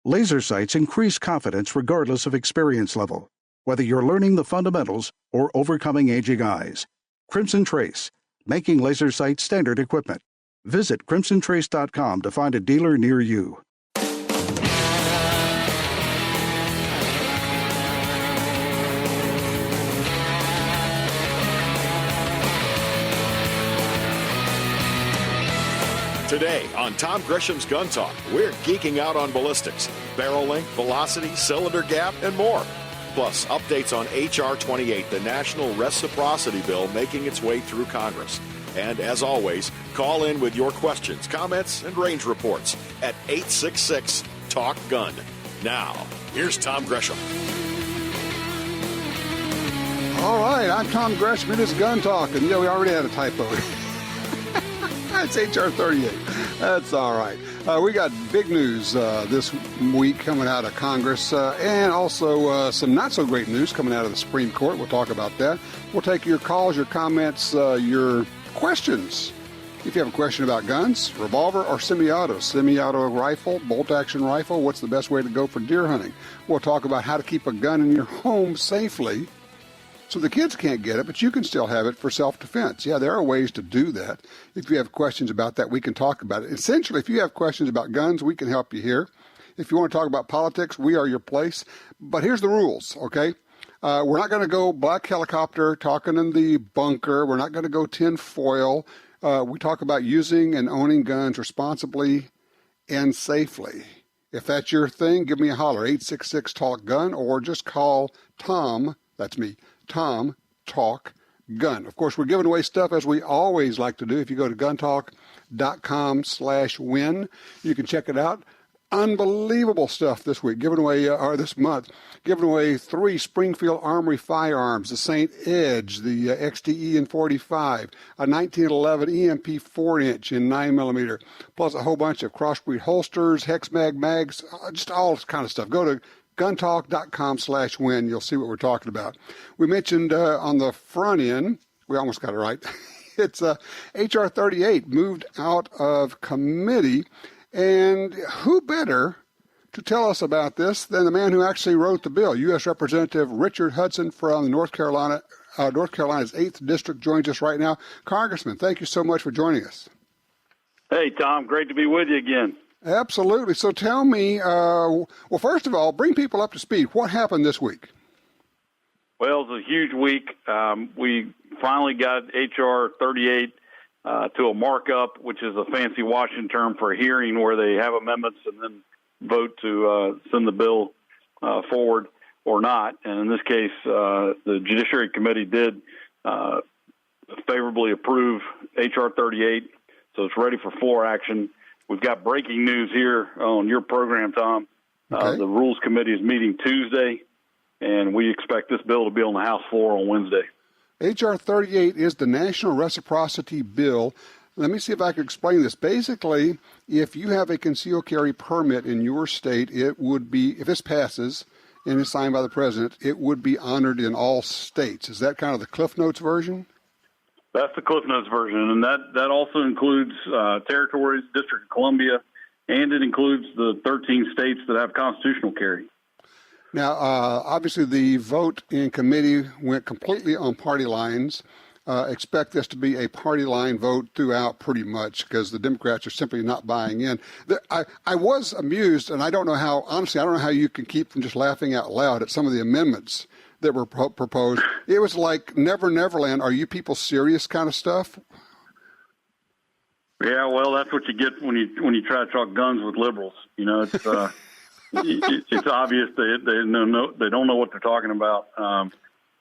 Laser sights increase confidence regardless of experience level, whether you're learning the fundamentals or overcoming aging eyes. Crimson Trace, making laser sight standard equipment. Visit crimsontrace.com to find a dealer near you. Today on Tom Gresham's Gun Talk, we're geeking out on ballistics, barrel length, velocity, cylinder gap, and more. Plus, updates on H.R. 28, the National Reciprocity Bill making its way through Congress. And as always, call in with your questions, comments, and range reports at 866-TALK-GUN. Now, here's Tom Gresham. All right, I'm Tom Gresham. It is Gun Talk, and we already had a typo. It's H.R. 38. That's all right. We got big news this week coming out of Congress and also some not-so-great news coming out of the Supreme Court. We'll talk about that. We'll take your calls, your comments, your questions. If you have a question about guns, revolver, or semi-auto rifle, bolt-action rifle, what's the best way to go for deer hunting? We'll talk about how to keep a gun in your home safely so the kids can't get it, but you can still have it for self-defense. Yeah, there are ways to do that. If you have questions about that, we can talk about it. Essentially, if you have questions about guns, we can help you here. If you want to talk about politics, we are your place. But here's the rules, okay? We're not going to go black helicopter talking in the bunker. We're not going to go tin foil. We talk about using and owning guns responsibly and safely. If that's your thing, give me a holler, 866-TALK-GUN, or just call Tom, that's me, Tom Talk Gun. Of course, we're giving away stuff as we always like to do. If you go to guntalk.com/win, you can check it out. Unbelievable stuff this week, giving away, or this month, giving away 3 Springfield Armory firearms, the St. Edge, the XTE in 45, a 1911 EMP 4-inch in 9mm, plus a whole bunch of crossbreed holsters, hex mags, just all this kind of stuff. Go to guntalk.com/win. You'll see what we're talking about. We mentioned on the front end, we almost got it right. It's H.R. 38 moved out of committee. And who better to tell us about this than the man who actually wrote the bill? U.S. Representative Richard Hudson from North Carolina's 8th District joins us right now. Congressman, thank you so much for joining us. Hey, Tom. Great to be with you again. Absolutely. So tell me, well, first of all, bring people up to speed. What happened this week? Well, it was a huge week. We finally got H.R. 38 to a markup, which is a fancy Washington term for a hearing where they have amendments and then vote to send the bill forward or not. And in this case, the Judiciary Committee did favorably approve H.R. 38, so it's ready for floor action. We've got breaking news here on your program, Tom. Okay. The Rules Committee is meeting Tuesday, and we expect this bill to be on the House floor on Wednesday. H.R. 38 is the National Reciprocity Bill. Let me see if I can explain this. Basically, if you have a concealed carry permit in your state, it would be, if this passes and is signed by the president, it would be honored in all states. Is that kind of the Cliff Notes version? That's the Cliff Notes version, and that also includes territories, District of Columbia, and it includes the 13 states that have constitutional carry. Now, obviously, the vote in committee went completely on party lines. Expect this to be a party line vote throughout pretty much because the Democrats are simply not buying in. I was amused, and I don't know how, honestly, I don't know how you can keep from just laughing out loud at some of the amendments that were proposed. It was like Never Neverland, are you people serious kind of stuff? Yeah, well, that's what you get when you try to talk guns with liberals. You know, it's it's obvious they don't know what they're talking about.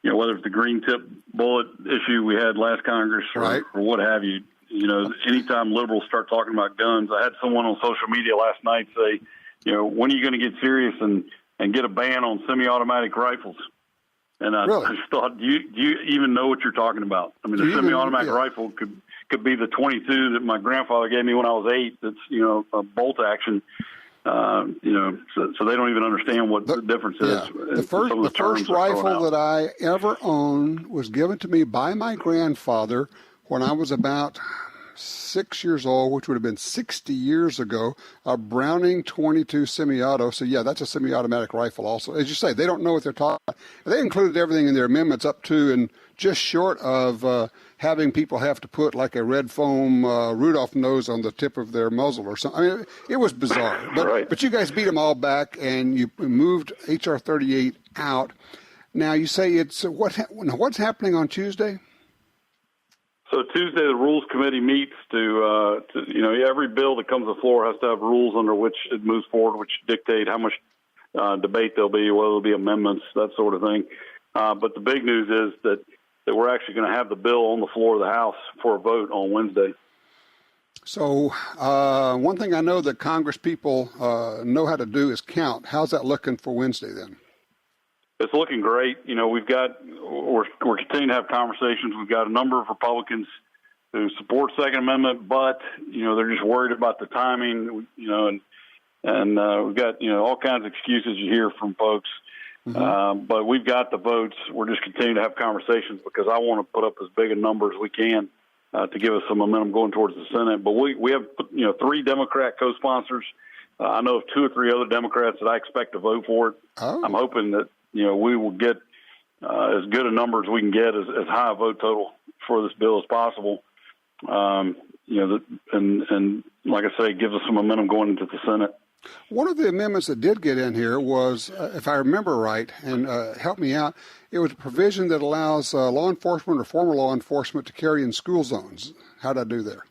You know, whether it's the green tip bullet issue we had last Congress or what have you. You know, anytime liberals start talking about guns, I had someone on social media last night say, you know, when are you going to get serious and get a ban on semi-automatic rifles? And I just thought, do you even know what you're talking about? I mean, the semi-automatic rifle could be the 22 that my grandfather gave me when I was 8. That's, you know, a bolt action. You know, so they don't even understand what the difference is. The first rifle that I ever owned was given to me by my grandfather when I was about 6 years old, which would have been 60 years ago, a Browning 22 semi-auto. So, yeah, that's a semi-automatic rifle also. As you say, they don't know what they're talking about. They included everything in their amendments up to and just short of having people have to put like a red foam Rudolph nose on the tip of their muzzle or something. I mean, it was bizarre. But you guys beat them all back, and you moved H.R. 38 out. Now, you say it's what's happening on Tuesday? So Tuesday, the Rules Committee meets to every bill that comes to the floor has to have rules under which it moves forward, which dictate how much debate there'll be, whether there'll be amendments, that sort of thing. But the big news is that we're actually going to have the bill on the floor of the House for a vote on Wednesday. So one thing I know that Congress people know how to do is count. How's that looking for Wednesday then? It's looking great. We're continuing to have conversations. We've got a number of Republicans who support Second Amendment, but they're just worried about the timing. And we've got all kinds of excuses you hear from folks. Mm-hmm. But we've got the votes. We're just continuing to have conversations because I want to put up as big a number as we can to give us some momentum going towards the Senate. But we have 3 Democrat co-sponsors. I know of 2 or 3 other Democrats that I expect to vote for it. Oh. I'm hoping that we will get as good a number as we can get, as high a vote total for this bill as possible. And like I say, it gives us some momentum going into the Senate. One of the amendments that did get in here was, if I remember right, and help me out, it was a provision that allows law enforcement or former law enforcement to carry in school zones. How'd I do there?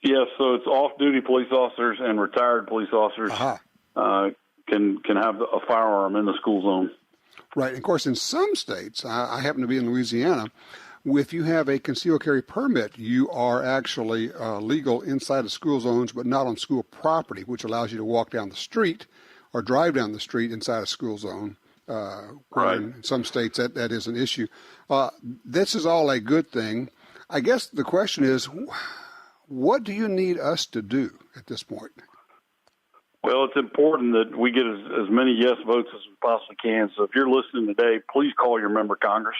Yes, so it's off-duty police officers and retired police officers can have a firearm in the school zone. Right. And of course, in some states, I happen to be in Louisiana, if you have a concealed carry permit, you are actually legal inside of school zones, but not on school property, which allows you to walk down the street or drive down the street inside a school zone. Right. In some states, that is an issue. This is all a good thing. I guess the question is, what do you need us to do at this point? Well, it's important that we get as many yes votes as we possibly can. So if you're listening today, please call your member of Congress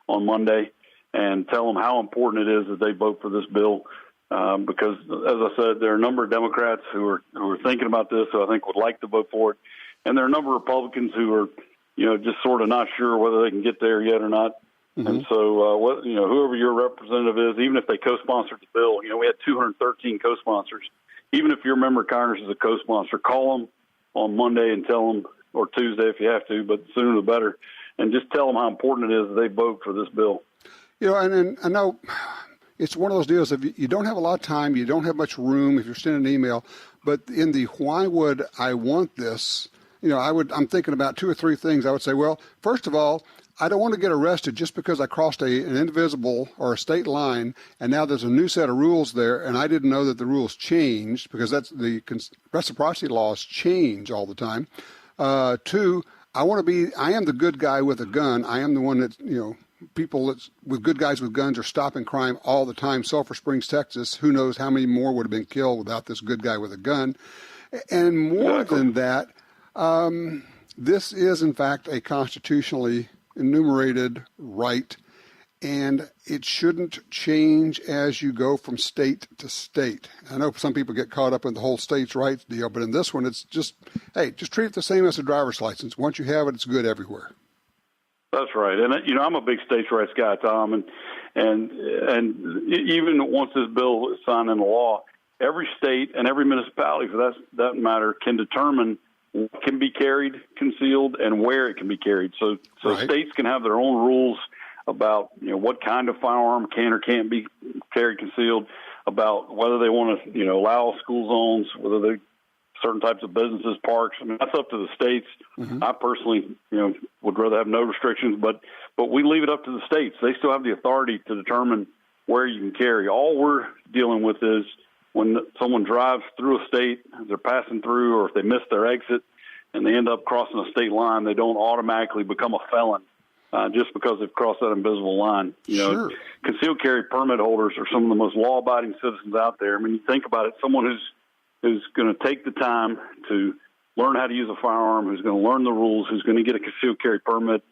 on Monday and tell them how important it is that they vote for this bill. Because, as I said, there are a number of Democrats who are thinking about this, who I think would like to vote for it. And there are a number of Republicans who are, just sort of not sure whether they can get there yet or not. Mm-hmm. And so, whoever your representative is, even if they co-sponsored the bill, we had 213 co-sponsors. Even if your member of Congress is a co-sponsor, call them on Monday and tell them, or Tuesday if you have to, but the sooner the better, and just tell them how important it is that they vote for this bill. And I know it's one of those deals of you don't have a lot of time, you don't have much room if you're sending an email, but in the why would I want this, I'm thinking about 2 or 3 things. I would say, well, first of all, I don't want to get arrested just because I crossed an indivisible or a state line, and now there's a new set of rules there, and I didn't know that the rules changed because that's the reciprocity laws change all the time. 2, I am the good guy with a gun. I am the one that, people with good guys with guns are stopping crime all the time. Sulphur Springs, Texas, who knows how many more would have been killed without this good guy with a gun. And more than that, this is, in fact, a constitutionally enumerated right, and it shouldn't change as you go from state to state. I know some people get caught up in the whole states' rights deal, but in this one, it's just treat it the same as a driver's license. Once you have it, it's good everywhere. That's right, and I'm a big states' rights guy, Tom, and even once this bill is signed into law, every state and every municipality, for that matter, can determine what can be carried concealed and where it can be carried. So right. States can have their own rules about what kind of firearm can or can't be carried concealed, about whether they want to allow school zones, whether they certain types of businesses, parks. I mean, that's up to the states. Mm-hmm. I personally would rather have no restrictions, but we leave it up to the states. They still have the authority to determine where you can carry. All we're dealing with is when someone drives through a state, they're passing through, or if they miss their exit and they end up crossing a state line, they don't automatically become a felon just because they've crossed that invisible line. Sure. Concealed carry permit holders are some of the most law-abiding citizens out there. I mean, you think about it, someone who's going to take the time to learn how to use a firearm, who's going to learn the rules, who's going to get a concealed carry permit.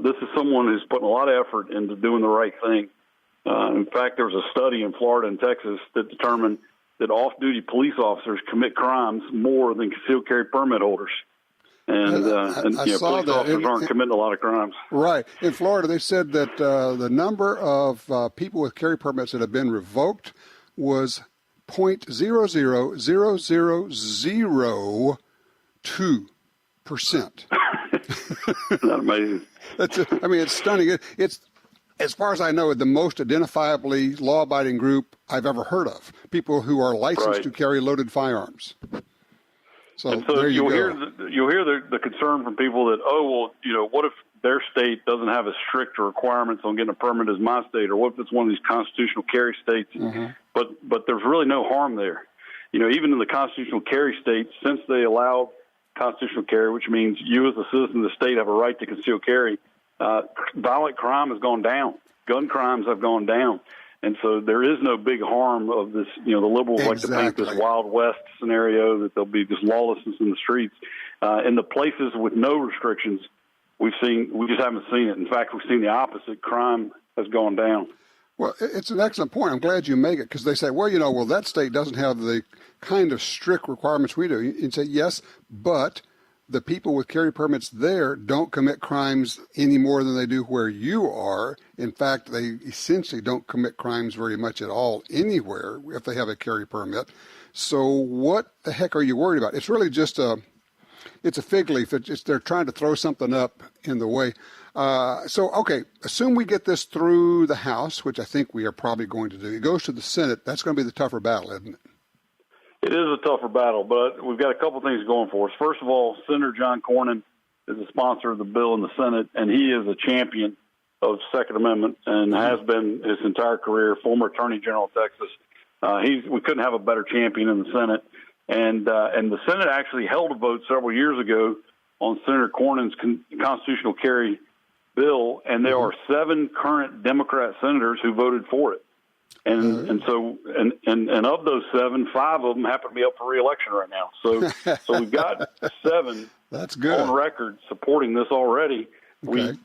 This is someone who's putting a lot of effort into doing the right thing. In fact, there was a study in Florida and Texas that determined that off-duty police officers commit crimes more than concealed carry permit holders. And police officers aren't committing a lot of crimes. Right. In Florida, they said that the number of people with carry permits that have been revoked was 0.00002%. Isn't that amazing? It's stunning. It's, as far as I know, the most identifiably law-abiding group I've ever heard of, people who are licensed to carry loaded firearms. So there you go. You'll hear the concern from people that, what if their state doesn't have as strict requirements on getting a permit as my state, or what if it's one of these constitutional carry states? Mm-hmm. But there's really no harm there. Even in the constitutional carry states, since they allow constitutional carry, which means you as a citizen of the state have a right to conceal carry, violent crime has gone down. Gun crimes have gone down. And so there is no big harm of this. The liberals like to paint this Wild West scenario that there'll be just lawlessness in the streets. In the places with no restrictions, we just haven't seen it. In fact, we've seen the opposite. Crime has gone down. Well, it's an excellent point. I'm glad you make it, because they say, well, that state doesn't have the kind of strict requirements we do. You say, yes, but the people with carry permits there don't commit crimes any more than they do where you are. In fact, they essentially don't commit crimes very much at all anywhere if they have a carry permit. So what the heck are you worried about? It's really just it's a fig leaf. They're trying to throw something up in the way. Assume we get this through the House, which I think we are probably going to do. It goes to the Senate. That's going to be the tougher battle, isn't it? It is a tougher battle, but we've got a couple things going for us. First of all, Senator John Cornyn is a sponsor of the bill in the Senate, and he is a champion of the Second Amendment and has been his entire career, former Attorney General of Texas. We couldn't have a better champion in the Senate. And the Senate actually held a vote several years ago on Senator Cornyn's constitutional carry bill, and there are 7 current Democrat senators who voted for it. And so of those 7, 5 of them happen to be up for re-election right now. So we've got 7 That's good. On record supporting this already. Okay. We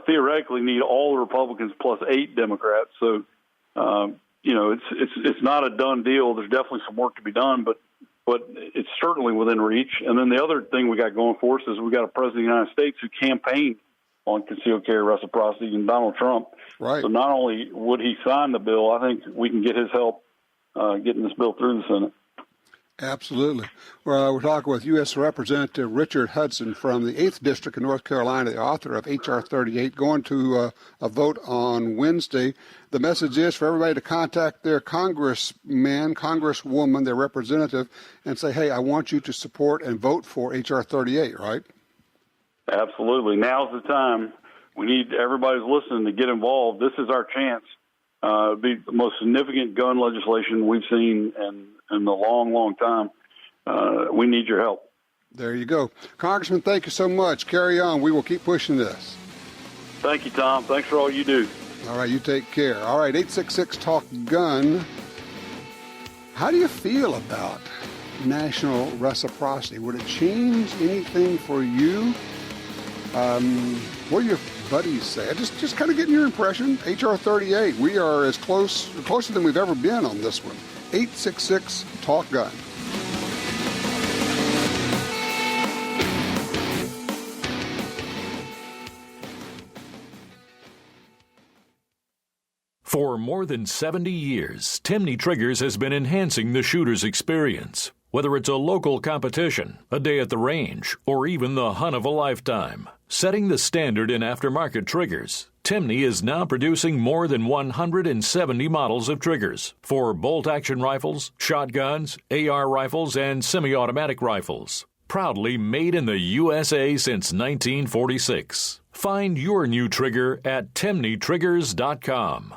theoretically need all the Republicans plus 8 Democrats. So it's not a done deal. There's definitely some work to be done, but it's certainly within reach. And then the other thing we got going for us is we got a president of the United States who campaigned on concealed carry reciprocity, and Donald Trump. Right. So not only would he sign the bill, I think we can get his help getting this bill through the Senate. Absolutely. Well, we're talking with U.S. Representative Richard Hudson from the 8th District of North Carolina, the author of H.R. 38, going to a vote on Wednesday. The message is for everybody to contact their congressman, congresswoman, their representative, and say, hey, I want you to support and vote for H.R. 38, right? Absolutely. Now's the time. We need everybody who's listening to get involved. This is our chance. It'll be the most significant gun legislation we've seen in a long, long time. We need your help. There you go. Congressman, thank you so much. Carry on. We will keep pushing this. Thank you, Tom. Thanks for all you do. All right, you take care. All right, 866-TALK-GUN. How do you feel about national reciprocity? Would it change anything for you? What do your buddies say? Just kind of getting your impression. H.R. 38, we are as closer than we've ever been on this one. 866-TALK-GUN. For more than 70 years, Timney Triggers has been enhancing the shooter's experience. Whether it's a local competition, a day at the range, or even the hunt of a lifetime, setting the standard in aftermarket triggers, Timney is now producing more than 170 models of triggers for bolt-action rifles, shotguns, AR rifles, and semi-automatic rifles. Proudly made in the USA since 1946. Find your new trigger at TimneyTriggers.com.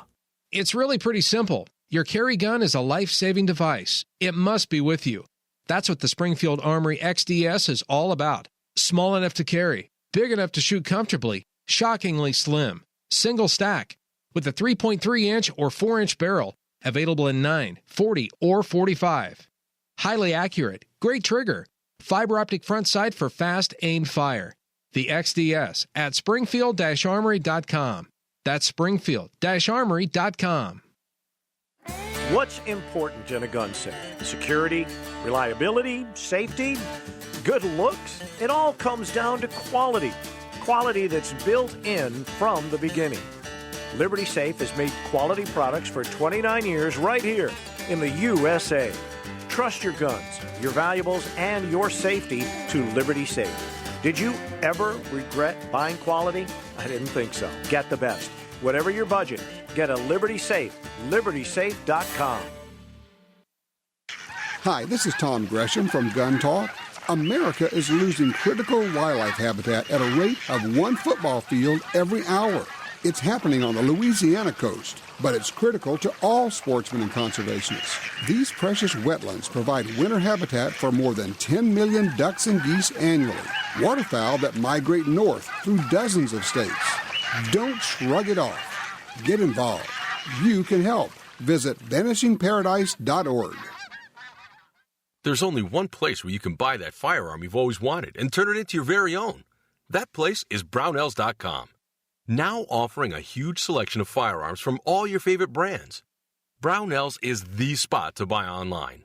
It's really pretty simple. Your carry gun is a life-saving device. It must be with you. That's what the Springfield Armory XDS is all about. Small enough to carry, big enough to shoot comfortably, shockingly slim, single stack, with a 3.3-inch or 4-inch barrel, available in 9, 40, or 45. Highly accurate, great trigger, fiber optic front sight for fast aimed fire. The XDS at Springfield-Armory.com. That's Springfield-Armory.com. What's important in a gun safe? Security, reliability, safety, good looks? It all comes down to quality. Quality that's built in from the beginning. Liberty Safe has made quality products for 29 years right here in the USA. Trust your guns, your valuables, and your safety to Liberty Safe. Did you ever regret buying quality? I didn't think so. Get the best. Whatever your budget, get a Liberty Safe. LibertySafe.com. Hi, this is Tom Gresham from Gun Talk. America is losing critical wildlife habitat at a rate of one football field every hour. It's happening on the Louisiana coast, but it's critical to all sportsmen and conservationists. These precious wetlands provide winter habitat for more than 10 million ducks and geese annually, waterfowl that migrate north through dozens of states. Don't shrug it off. Get involved. You can help. Visit vanishingparadise.org. There's only one place where you can buy that firearm you've always wanted and turn it into your very own. That place is Brownells.com. Now offering a huge selection of firearms from all your favorite brands. Brownells is the spot to buy online.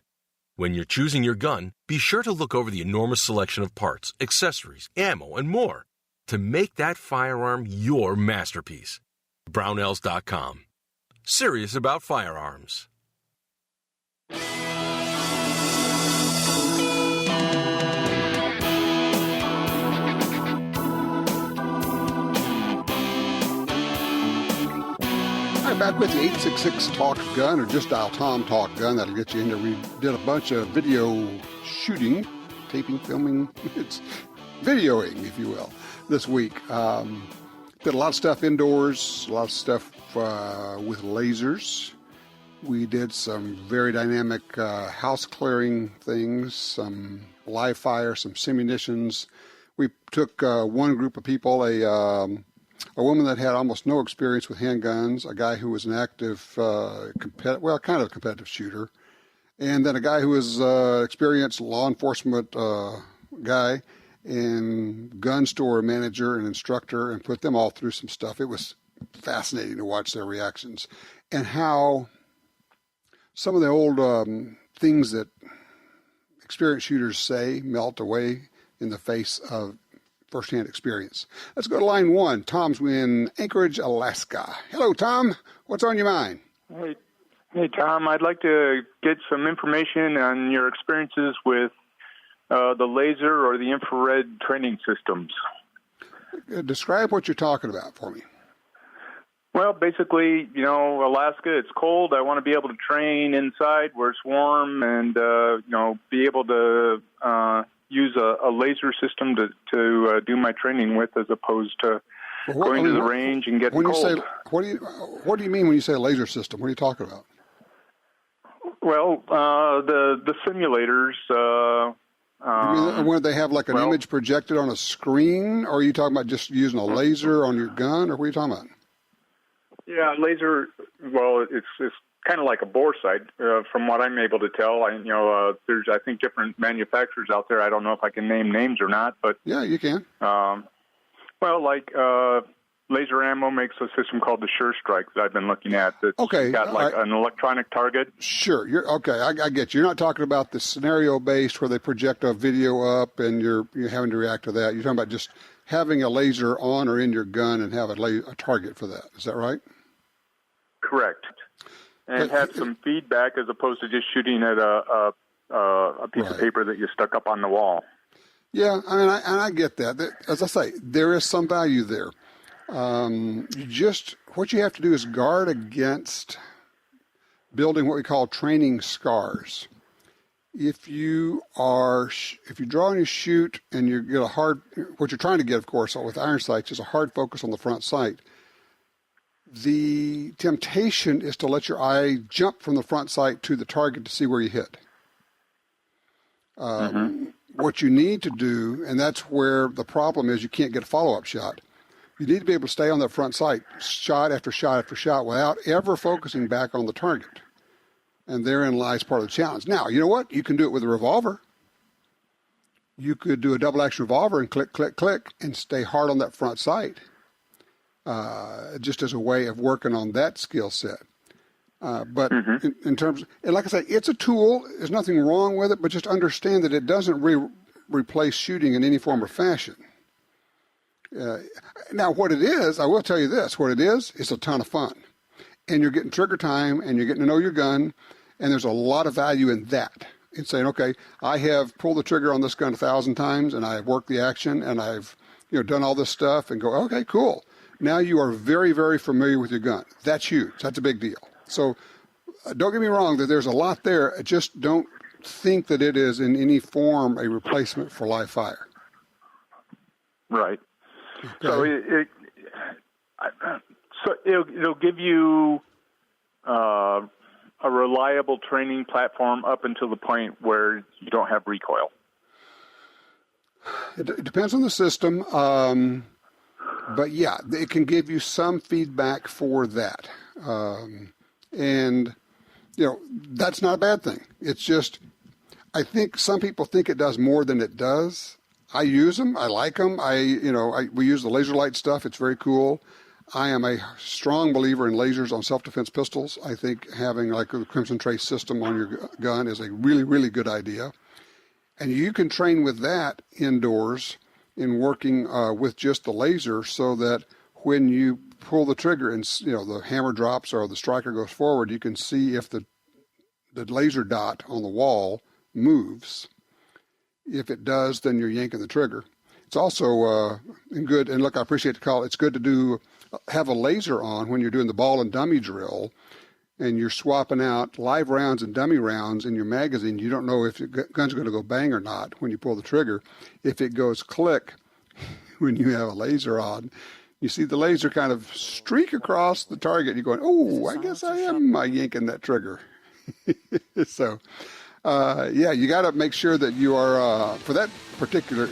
When you're choosing your gun, be sure to look over the enormous selection of parts, accessories, ammo, and more to make that firearm your masterpiece. Brownells.com. Serious about firearms. All right, back with the 866 Talk Gun, or just dial Tom Talk Gun. That'll get you in there. We did a bunch of video shooting, taping, filming. It's videoing, if you will, this week. Did a lot of stuff indoors, a lot of stuff with lasers. We did some very dynamic house clearing things, some live fire, some simunitions. We took one group of people, a woman that had almost no experience with handguns, a guy who was an active, kind of competitive shooter, and then a guy who was experienced law enforcement guy and gun store manager and instructor, and put them all through some stuff. It was fascinating to watch their reactions and how some of the old things that experienced shooters say melt away in the face of firsthand experience. Let's go to line one. Tom's in Anchorage, Alaska. Hello, Tom. What's on your mind? Hey, Tom. I'd like to get some information on your experiences with the laser or the infrared training systems. Describe what you're talking about for me. Well, basically, Alaska, it's cold. I want to be able to train inside where it's warm and, be able to use a laser system to do my training with, as opposed to going to the range and getting cold. What do you mean when you say a laser system? What are you talking about? Well, the simulators. You mean where they have like an image projected on a screen, or are you talking about just using a laser on your gun, or what are you talking about? Yeah, laser. Well, it's kind of like a bore sight, from what I'm able to tell. There's I think different manufacturers out there. I don't know if I can name names or not, but yeah, you can. Laser Ammo makes a system called the Sure Strike that I've been looking at. That's got an electronic target. Sure, you're okay. I get you. You're not talking about the scenario based where they project a video up and you're having to react to that. You're talking about just having a laser on or in your gun and have a target for that. Is that right? Correct. And have some feedback as opposed to just shooting at a piece of paper that you stuck up on the wall. Yeah, I mean, I get that. As I say, there is some value there. What you have to do is guard against building what we call training scars. If you draw and you shoot and you get what you're trying to get, of course, with iron sights is a hard focus on the front sight. The temptation is to let your eye jump from the front sight to the target to see where you hit. What you need to do, and that's where the problem is, you can't get a follow-up shot. You need to be able to stay on that front sight, shot after shot after shot, without ever focusing back on the target. And therein lies part of the challenge. Now, you know what? You can do it with a revolver. You could do a double-action revolver and click, click, click, and stay hard on that front sight. just as a way of working on that skill set. But in terms, and like I say, it's a tool. There's nothing wrong with it, but just understand that it doesn't replace shooting in any form or fashion. Now, what it is, I will tell you this, what it is, it's a ton of fun. And you're getting trigger time, and you're getting to know your gun, and there's a lot of value in that. In saying, okay, I have pulled the trigger on this gun 1,000 times, and I've worked the action, and I've done all this stuff, and go, okay, cool. Now you are very, very familiar with your gun. That's huge. That's a big deal. So don't get me wrong that there's a lot there. Just don't think that it is in any form a replacement for live fire. Right. Okay. So it'll give you a reliable training platform up until the point where you don't have recoil. It depends on the system, but yeah, it can give you some feedback for that, and that's not a bad thing. It's just, I think some people think it does more than it does. I use them. I like them. We use the laser light stuff. It's very cool. I am a strong believer in lasers on self-defense pistols. I think having like a Crimson Trace system on your gun is a really, really good idea. And you can train with that indoors in working with just the laser so that when you pull the trigger and the hammer drops or the striker goes forward, you can see if the laser dot on the wall moves. If it does, then you're yanking the trigger. It's also good, and look, I appreciate the call. It's good to have a laser on when you're doing the ball and dummy drill, and you're swapping out live rounds and dummy rounds in your magazine. You don't know if your gun's going to go bang or not when you pull the trigger. If it goes click when you have a laser on, you see the laser kind of streak across the target. You're going, oh, I guess I am yanking that trigger. So, you got to make sure that you are, for that particular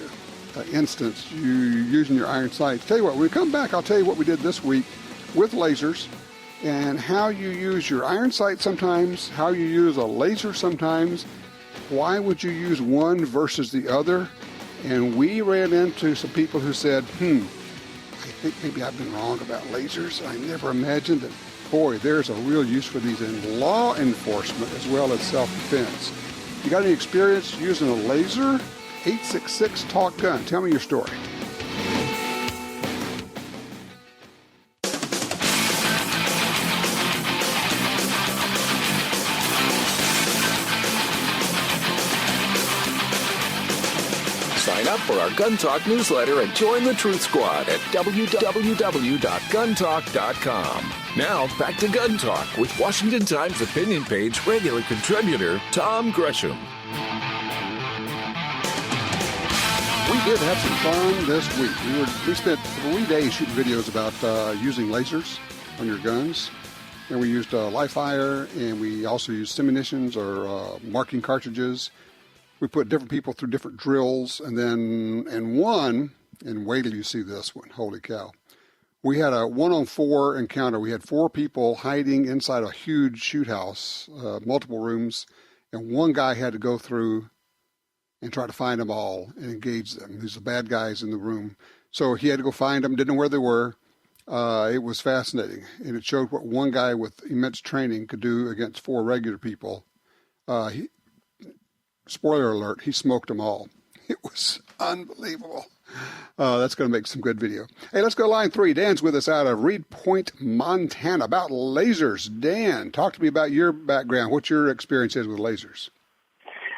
instance, you using your iron sights. Tell you what, when we come back, I'll tell you what we did this week with lasers and how you use your iron sight sometimes, how you use a laser sometimes, why would you use one versus the other. And we ran into some people who said, I think maybe I've been wrong about lasers. I never imagined that, boy, there's a real use for these in law enforcement as well as self-defense. You got any experience using a laser? 866-TALK-GUN. Tell me your story. Sign up for our Gun Talk newsletter and join the Truth Squad at www.guntalk.com. Now, back to Gun Talk with Washington Times opinion page regular contributor Tom Gresham. We did have some fun this week. We spent 3 days shooting videos about using lasers on your guns. And we used live fire, and we also used simunitions or marking cartridges. We put different people through different drills. And then and wait till you see this one, holy cow. We had a 1-on-4 encounter. We had 4 people hiding inside a huge shoot house, multiple rooms, and one guy had to go through and try to find them all and engage them. These are the bad guys in the room. So he had to go find them, didn't know where they were. It was fascinating, and it showed what one guy with immense training could do against 4 regular people. Spoiler alert, he smoked them all. It was unbelievable. That's going to make some good video. Hey, let's go line 3. Dan's with us out of Reed Point, Montana, about lasers. Dan, talk to me about your background, what your experience is with lasers.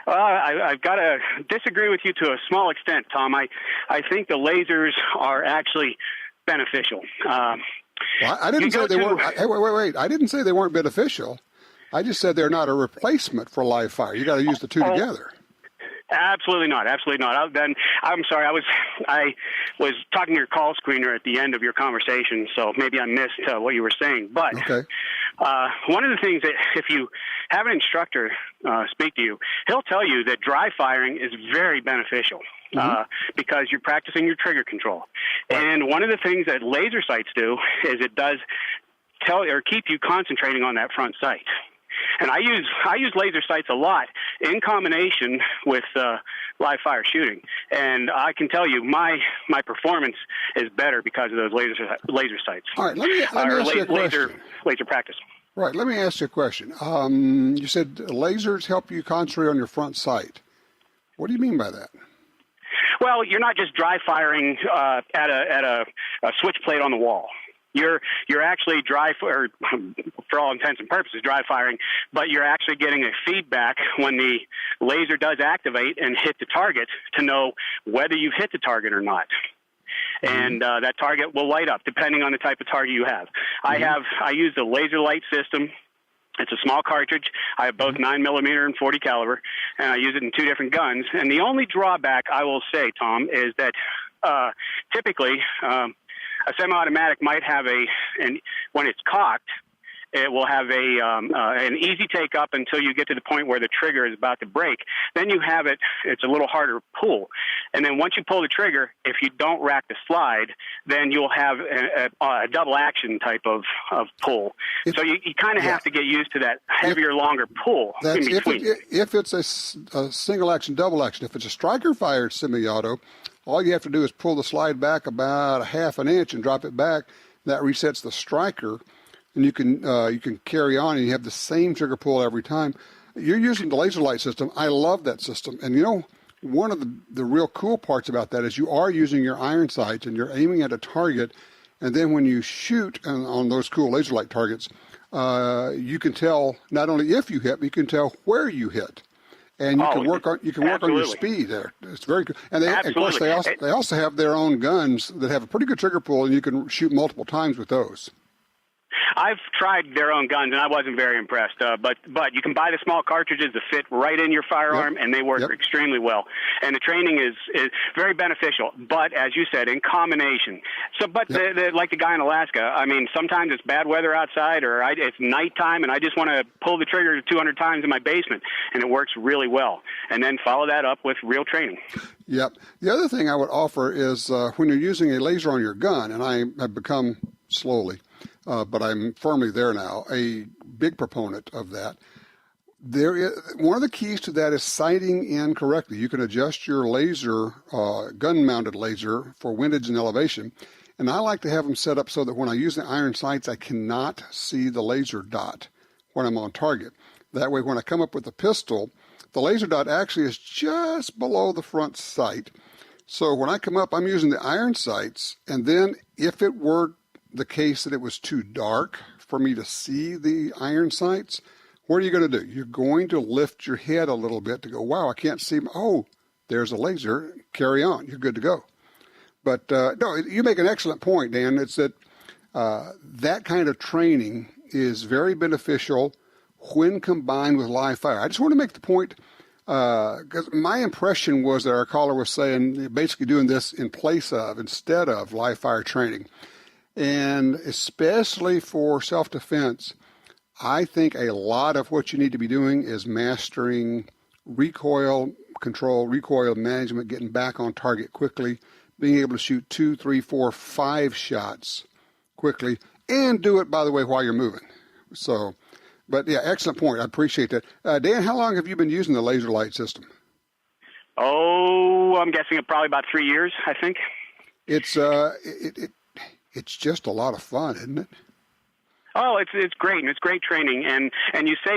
I've got to disagree with you to a small extent, Tom. I think the lasers are actually beneficial. Well, I didn't say they weren't. Hey, wait. I didn't say they weren't beneficial. I just said they're not a replacement for live fire. You got to use the two together. Absolutely not. Absolutely not. I'm sorry. I was talking to your call screener at the end of your conversation, so maybe I missed what you were saying. But okay. One of the things that if you have an instructor speak to you, he'll tell you that dry firing is very beneficial because you're practicing your trigger control. Right. And one of the things that laser sights do is it does tell or keep you concentrating on that front sight. And I use laser sights a lot in combination with live fire shooting. And I can tell you my performance is better because of those laser sights. All right, let me ask you a question. Laser practice. Right, let me ask you a question. You said lasers help you concentrate on your front sight. What do you mean by that? Well, you're not just dry firing at a switch plate on the wall. You're actually for all intents and purposes, dry firing, but you're actually getting a feedback when the laser does activate and hit the target to know whether you've hit the target or not. And that target will light up depending on the type of target you have. I use the laser light system. It's a small cartridge. I have both 9mm and 40 caliber, and I use it in 2 different guns. And the only drawback I will say, Tom, is that typically a semi-automatic might have when it's cocked, it will have an easy take up until you get to the point where the trigger is about to break. Then you have it's a little harder to pull. And then once you pull the trigger, if you don't rack the slide, then you'll have a double action type of pull. So you kind of have to get used to that heavier, longer pull in between. If it's a single action, double action, if it's a striker fired semi-auto, all you have to do is pull the slide back about 1/2 inch and drop it back. That resets the striker. And you can carry on, and you have the same trigger pull every time. You're using the laser light system. I love that system. And, one of the real cool parts about that is you are using your iron sights, and you're aiming at a target. And then when you shoot on those cool laser light targets, you can tell not only if you hit, but you can tell where you hit. And you can work on your speed there. It's very good. And of course, they also have their own guns that have a pretty good trigger pull, and you can shoot multiple times with those. I've tried their own guns, and I wasn't very impressed. But you can buy the small cartridges that fit right in your firearm, and they work extremely well. And the training is very beneficial. But as you said, in combination. So, like the guy in Alaska, I mean, sometimes it's bad weather outside, or it's nighttime, and I just want to pull the trigger 200 times in my basement, and it works really well. And then follow that up with real training. Yep. The other thing I would offer is when you're using a laser on your gun, and I have become slowly, but I'm firmly there now, a big proponent of that. One of the keys to that is sighting in correctly. You can adjust your laser, gun-mounted laser, for windage and elevation. And I like to have them set up so that when I use the iron sights, I cannot see the laser dot when I'm on target. That way, when I come up with the pistol, the laser dot actually is just below the front sight. So when I come up, I'm using the iron sights, and then if it were the case that it was too dark for me to see the iron sights, what are you going to do? You're going to lift your head a little bit to go, wow, I can't see. Oh, there's a laser. Carry on. You're good to go. But no, you make an excellent point, Dan. It's that that kind of training is very beneficial when combined with live fire. I just want to make the point, because my impression was that our caller was saying basically doing this instead of live fire training. And especially for self-defense, I think a lot of what you need to be doing is mastering recoil control, recoil management, getting back on target quickly, being able to shoot 2, 3, 4, 5 shots quickly, and do it, by the way, while you're moving. So, but yeah, excellent point. I appreciate that. Dan, how long have you been using the laser light system? Oh, I'm guessing probably about 3 years, I think. It's just a lot of fun, isn't it? Oh, it's great, and it's great training. And you say,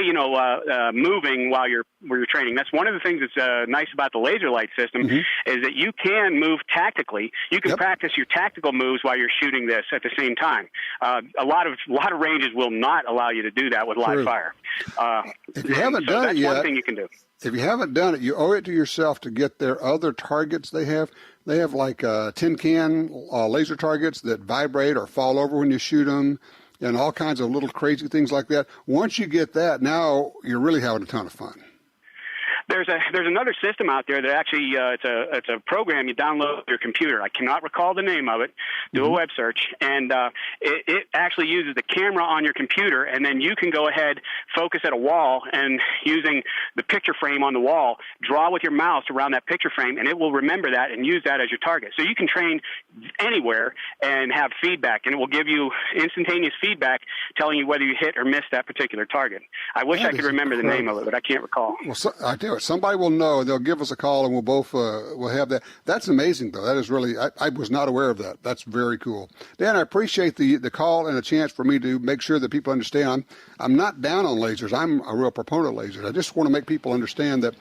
moving while you're training. That's one of the things that's nice about the laser light system is that you can move tactically. You can practice your tactical moves while you're shooting this at the same time. A lot of ranges will not allow you to do that with live fire. If you haven't done it yet, that's one thing you can do. If you haven't done it, you owe it to yourself to get their other targets they have. They have like tin can laser targets that vibrate or fall over when you shoot them, and all kinds of little crazy things like that. Once you get that, now you're really having a ton of fun. There's another system out there that actually it's a program you download on your computer. I cannot recall the name of it. Do a web search, and it actually uses the camera on your computer, and then you can go ahead, focus at a wall, and using the picture frame on the wall, draw with your mouse around that picture frame, and it will remember that and use that as your target. So you can train anywhere and have feedback, and it will give you instantaneous feedback telling you whether you hit or missed that particular target. I wish I could remember the name of it, but I can't recall. Well, I tell you, somebody will know. They'll give us a call, and we'll both we'll have that. That's amazing, though. That is really. I was not aware of that. That's very cool. Dan, I appreciate the call and a chance for me to make sure that people understand. I'm not down on lasers. I'm a real proponent of lasers. I just want to make people understand that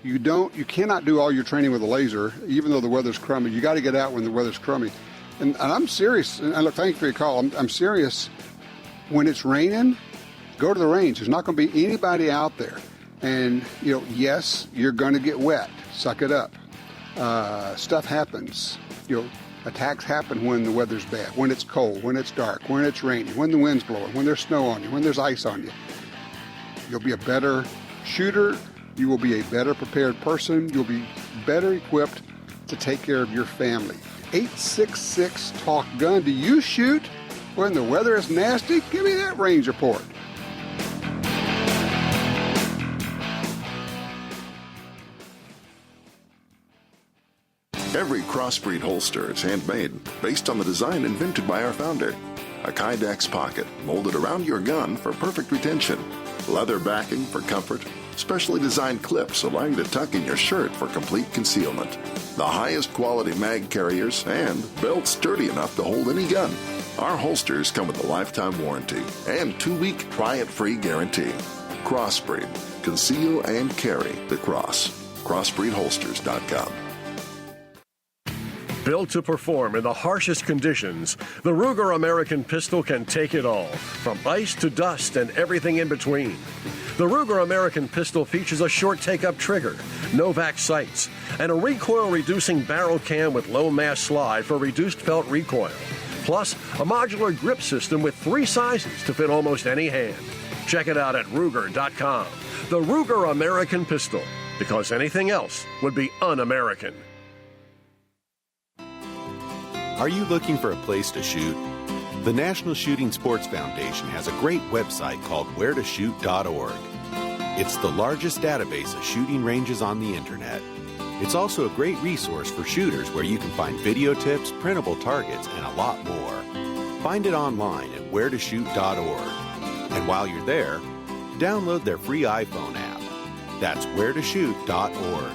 you cannot do all your training with a laser, even though the weather's crummy. You got to get out when the weather's crummy. And I'm serious. And look, thank you for your call. I'm serious. When it's raining, go to the range. There's not going to be anybody out there. And, yes, you're going to get wet. Suck it up. Stuff happens. Attacks happen when the weather's bad, when it's cold, when it's dark, when it's rainy, when the wind's blowing, when there's snow on you, when there's ice on you. You'll be a better shooter. You will be a better prepared person. You'll be better equipped to take care of your family. 866-TALK-GUN. Do you shoot when the weather is nasty? Give me that range report. Every crossbreed holster is handmade based on the design invented by our founder. A Kydex pocket molded around your gun for perfect retention. Leather backing for comfort. Specially designed clips allow you to tuck in your shirt for complete concealment. The highest quality mag carriers and belts sturdy enough to hold any gun. Our holsters come with a lifetime warranty and 2-week try-it-free guarantee. Crossbreed. Conceal and carry the cross. CrossbreedHolsters.com. Built to perform in the harshest conditions, the Ruger American Pistol can take it all, from ice to dust and everything in between. The Ruger American Pistol features a short take-up trigger, Novak sights, and a recoil-reducing barrel cam with low mass slide for reduced felt recoil. Plus, a modular grip system with 3 sizes to fit almost any hand. Check it out at Ruger.com. The Ruger American Pistol, because anything else would be un-American. Are you looking for a place to shoot? The National Shooting Sports Foundation has a great website called wheretoshoot.org. It's the largest database of shooting ranges on the internet. It's also a great resource for shooters where you can find video tips, printable targets, and a lot more. Find it online at wheretoshoot.org. And while you're there, download their free iPhone app. That's wheretoshoot.org.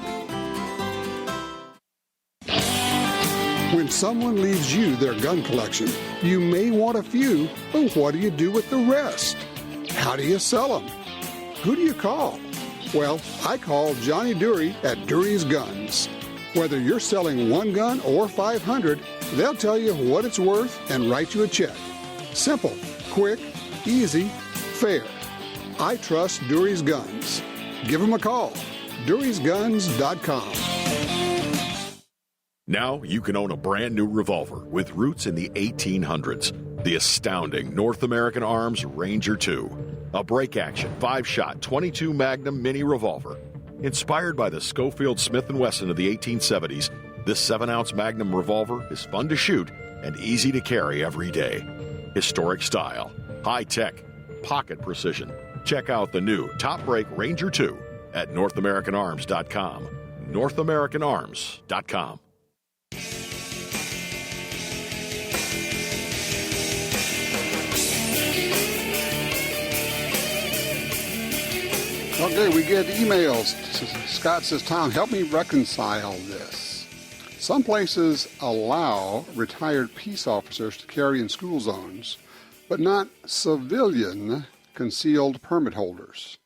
When someone leaves you their gun collection, you may want a few, but what do you do with the rest? How do you sell them? Who do you call? Well, I call Johnny Dury at Dury's Guns. Whether you're selling 1 gun or 500, they'll tell you what it's worth and write you a check. Simple, quick, easy, fair. I trust Dury's Guns. Give them a call. DurysGuns.com. Now you can own a brand new revolver with roots in the 1800s. The astounding North American Arms Ranger 2. A break-action, 5-shot, 22 Magnum mini revolver. Inspired by the Schofield Smith & Wesson of the 1870s, this 7-ounce Magnum revolver is fun to shoot and easy to carry every day. Historic style, high-tech, pocket precision. Check out the new Top Break Ranger 2 at NorthAmericanArms.com. NorthAmericanArms.com. Okay, we get emails. Scott says, Tom, help me reconcile this. Some places allow retired peace officers to carry in school zones, but not civilian concealed permit holders.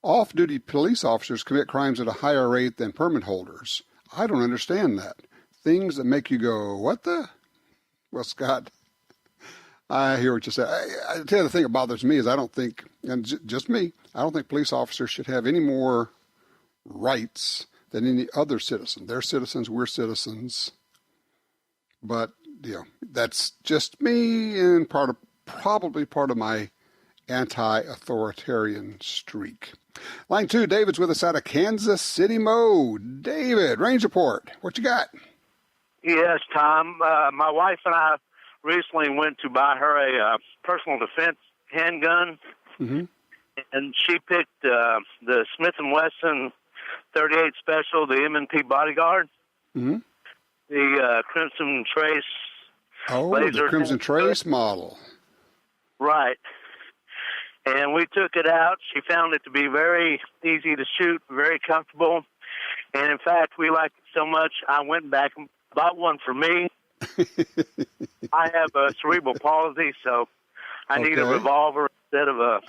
Off-duty police officers commit crimes at a higher rate than permit holders. I don't understand that. Things that make you go, what the? Well, Scott, I hear what you say. I tell you, the thing that bothers me is I don't think, and just me, I don't think police officers should have any more rights than any other citizen. They're citizens, we're citizens. But, that's just me and probably part of my anti-authoritarian streak. Line 2, David's with us out of Kansas City, Mo. David, range report. What you got? Yes, Tom. My wife and I recently went to buy her a personal defense handgun, and she picked the Smith & Wesson 38 Special, the M&P Bodyguard, the Crimson Trace laser. The Crimson Trace model. Right. And we took it out. She found it to be very easy to shoot, very comfortable. And, in fact, we liked it so much, I went back and bought one for me. I have a cerebral palsy, so I need a revolver instead of a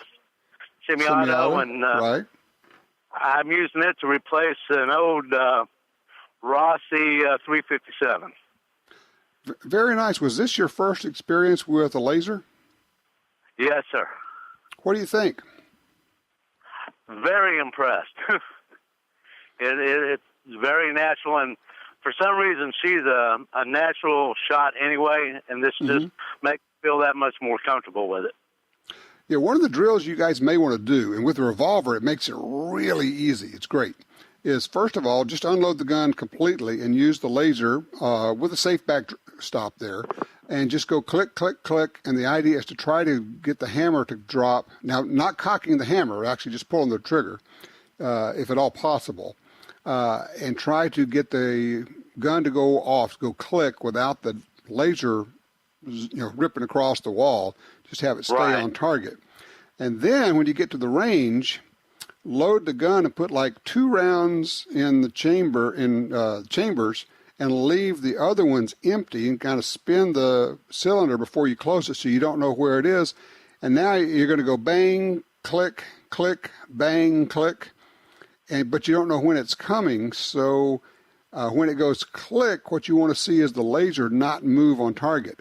semi-auto. And right. I'm using it to replace an old Rossi 357. Very nice. Was this your first experience with a laser? Yes, sir. What do you think? Very impressed. It's very natural, and for some reason she's a natural shot anyway, and this just makes me feel that much more comfortable with it. Yeah, one of the drills you guys may want to do, and with the revolver it makes it really easy, it's great, is first of all, just unload the gun completely and use the laser with a safe backstop there, and just go click, click, click, and the idea is to try to get the hammer to drop. Now, not cocking the hammer, actually just pulling the trigger, if at all possible, and try to get the gun to go off, go click without the laser, ripping across the wall. Just have it stay on target. And then when you get to the range, load the gun and put like 2 rounds in the chambers, and leave the other ones empty and kind of spin the cylinder before you close it so you don't know where it is. And now you're going to go bang, click, click, bang, click, but you don't know when it's coming. So when it goes click, what you want to see is the laser not move on target.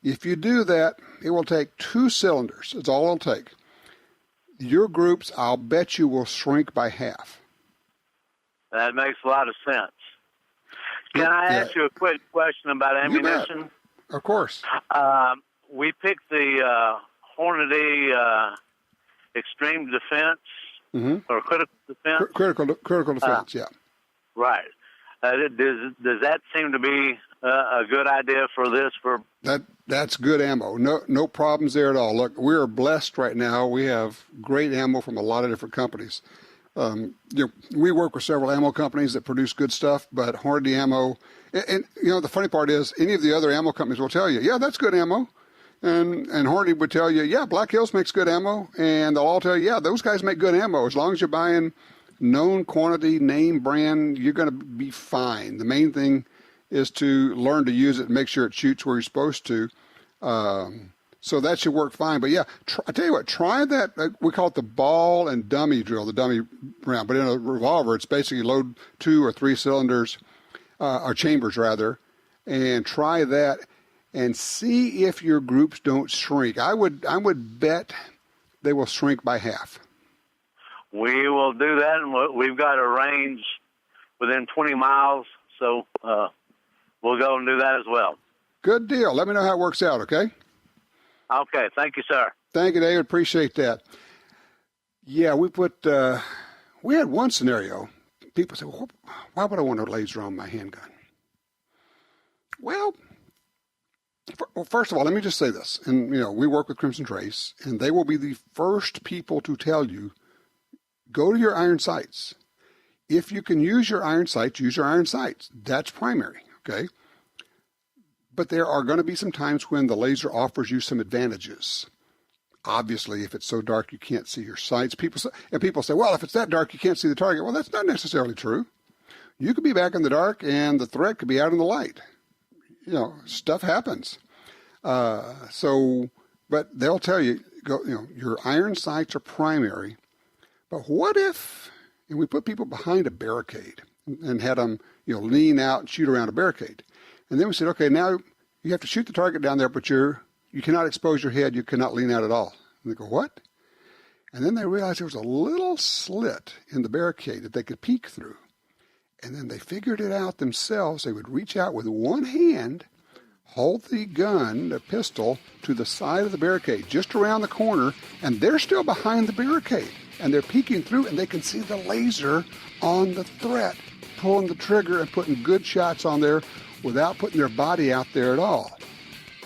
If you do that, it will take 2 cylinders. That's all it'll take. Your groups, I'll bet you, will shrink by half. That makes a lot of sense. Can I ask you a quick question about ammunition? Of course. We picked the Hornady Extreme Defense or Critical Defense. Critical Defense, yeah. Right. Does that seem to be a good idea for this? That's good ammo. No problems there at all. Look, we are blessed right now. We have great ammo from a lot of different companies. We work with several ammo companies that produce good stuff, but Hornady ammo, and the funny part is any of the other ammo companies will tell you, yeah, that's good ammo. And Hornady would tell you, yeah, Black Hills makes good ammo. And they'll all tell you, yeah, those guys make good ammo. As long as you're buying known quantity, name brand, you're going to be fine. The main thing is to learn to use it and make sure it shoots where you're supposed to. So that should work fine. But yeah, I tell you what, try that. We call it the ball and dummy drill, the dummy round. But in a revolver, it's basically load 2 or 3 cylinders, or chambers rather, and try that and see if your groups don't shrink. I would bet they will shrink by half. We will do that, and we've got a range within 20 miles, so we'll go and do that as well. Good deal. Let me know how it works out, okay? Okay. Thank you, sir. Thank you, David. Appreciate that. Yeah, we had one scenario. People say, well, why would I want a laser on my handgun? Well, first of all, let me just say this. And, we work with Crimson Trace, and they will be the first people to tell you, go to your iron sights. If you can use your iron sights, use your iron sights. That's primary, okay? But there are going to be some times when the laser offers you some advantages. Obviously, if it's so dark you can't see your sights. People say, well, if it's that dark you can't see the target. Well, that's not necessarily true. You could be back in the dark and the threat could be out in the light. Stuff happens. But they'll tell you, your iron sights are primary. But what if, and we put people behind a barricade and had them, lean out and shoot around a barricade. And then we said, okay, now you have to shoot the target down there, but you cannot expose your head. You cannot lean out at all. And they go, what? And then they realized there was a little slit in the barricade that they could peek through. And then they figured it out themselves. They would reach out with one hand, hold the gun, the pistol, to the side of the barricade, just around the corner, and they're still behind the barricade. And they're peeking through, and they can see the laser on the threat, pulling the trigger and putting good shots on there without putting their body out there at all.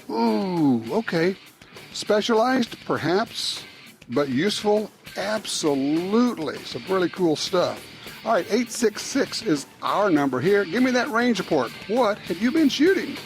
Ooh, okay. Specialized, perhaps, but useful, absolutely. Some really cool stuff. All right, 866 is our number here. Give me that range report. What have you been shooting?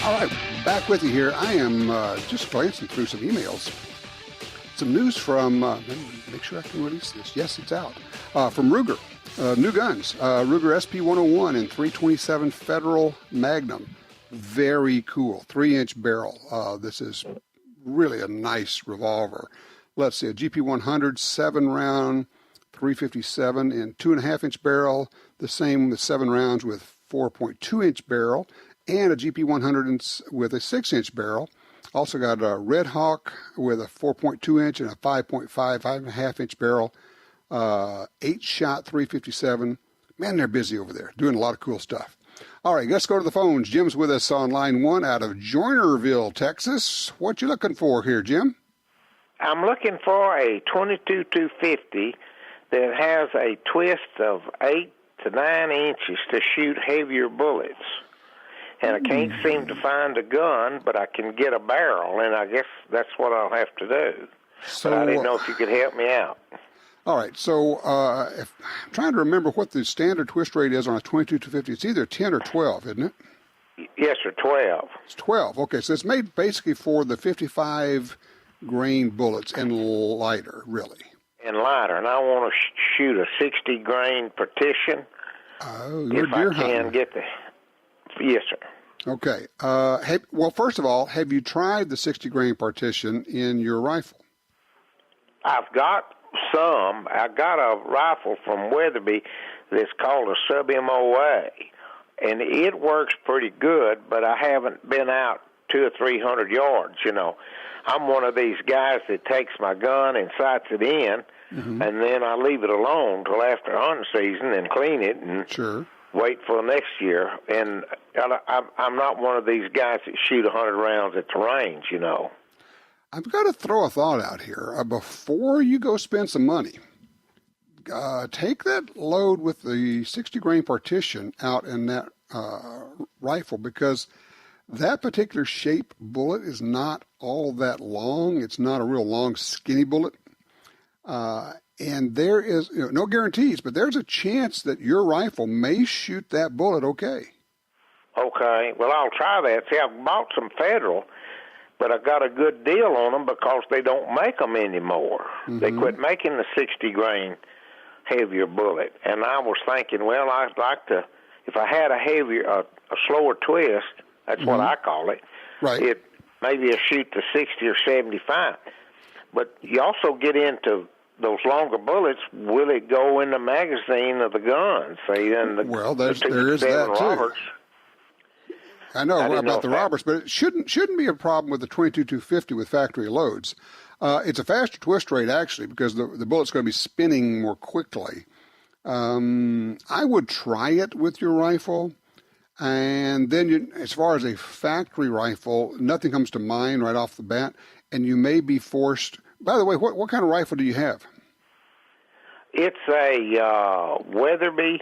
All right, back with you here. I am just glancing through some emails. Some news from, make sure I can release this. Yes, it's out. From Ruger, new guns. Ruger SP101 and 327 Federal Magnum. Very cool. 3-inch barrel. This is really a nice revolver. Let's see, a GP100 7-round 357 and 2.5-inch barrel. The same with 7 rounds with 4.2-inch barrel. And a GP100 with a 6-inch barrel. Also got a Red Hawk with a 4.2-inch and a 5.5.5-inch barrel. 8-shot 357. Man, they're busy over there, doing a lot of cool stuff. All right, let's go to the phones. Jim's with us on line 1 out of Joinerville, Texas. What you looking for here, Jim? I'm looking for a 22-250 that has a twist of 8 to 9 inches to shoot heavier bullets. And I can't seem to find a gun, but I can get a barrel, and I guess that's what I'll have to do. So, but I didn't know if you could help me out. All right, so if, I'm trying to remember what the standard twist rate is on a 22-250. It's either 10 or 12, isn't it? Yes, sir, 12. It's 12. Okay, so it's made basically for the 55-grain bullets and lighter, really. And lighter, and I want to shoot a 60-grain partition. Oh, you're if deer I can hunting. get the... Yes, sir. Okay. Well, first of all, have you tried the 60-grain partition in your rifle? I've got some. I got a rifle from Weatherby that's called a sub-MOA, and it works pretty good, but I haven't been out 200 or 300 yards, you know. I'm one of these guys that takes my gun and sights it in, and then I leave it alone till after hunting season and clean it and wait for the next year. And I'm not one of these guys that shoot 100 rounds at the range, you know. I've got to throw a thought out here. Before you go spend some money, take that load with the 60-grain partition out in that rifle, because that particular shape bullet is not all that long. It's not a real long, skinny bullet. And there is no guarantees, but there's a chance that your rifle may shoot that bullet okay. Okay. Well, I'll try that. See, I've bought some Federal, but I got a good deal on them because they don't make them anymore. They quit making the 60-grain heavier bullet. And I was thinking, well, I'd like to, if I had a slower twist, that's what I call it, it maybe shoot the 60 or 75. But you also get into those longer bullets, will it go in the magazine of the gun? See, and there is that too. Roberts, I know about the Roberts, but it shouldn't be a problem with the 22-250 with factory loads. It's a faster twist rate, actually, because the bullet's going to be spinning more quickly. I would try it with your rifle, and then as far as a factory rifle, nothing comes to mind right off the bat, and you may be forced. By the way, what kind of rifle do you have? It's a Weatherby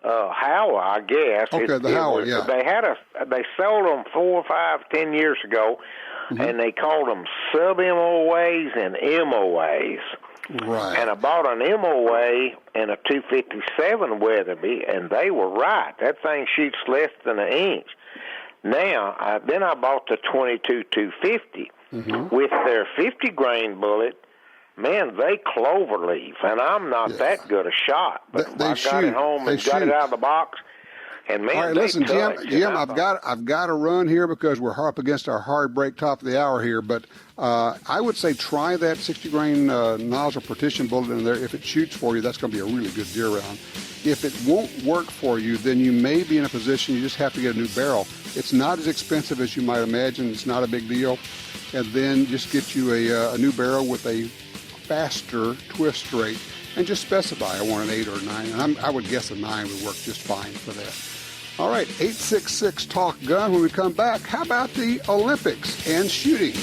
Howler, I guess. Okay, the Howler, yeah. They sold them 4 or 5, 10 years ago, and they called them sub-MOAs and MOAs. Right. And I bought an MOA and a 257 Weatherby, and they were right. That thing shoots less than an inch. Now, then I bought the 22-250. With their 50-grain bullet, man, they cloverleaf, and I'm not that good a shot. But I got it home and got it out of the box, And man, all right, listen, touch, Jim, I've got to run here because we're up against our hard break top of the hour here. But I would say try that 60 grain nozzle partition bullet in there. If it shoots for you, that's going to be a really good deer round. If it won't work for you, then you may be in a position you just have to get a new barrel. It's not as expensive as you might imagine. It's not a big deal. And then just get you a new barrel with a faster twist rate and just specify I want an 8 or a 9. And I would guess a 9 would work just fine for that. All right, 866 Talk Gun. When we come back, how about the Olympics and shooting?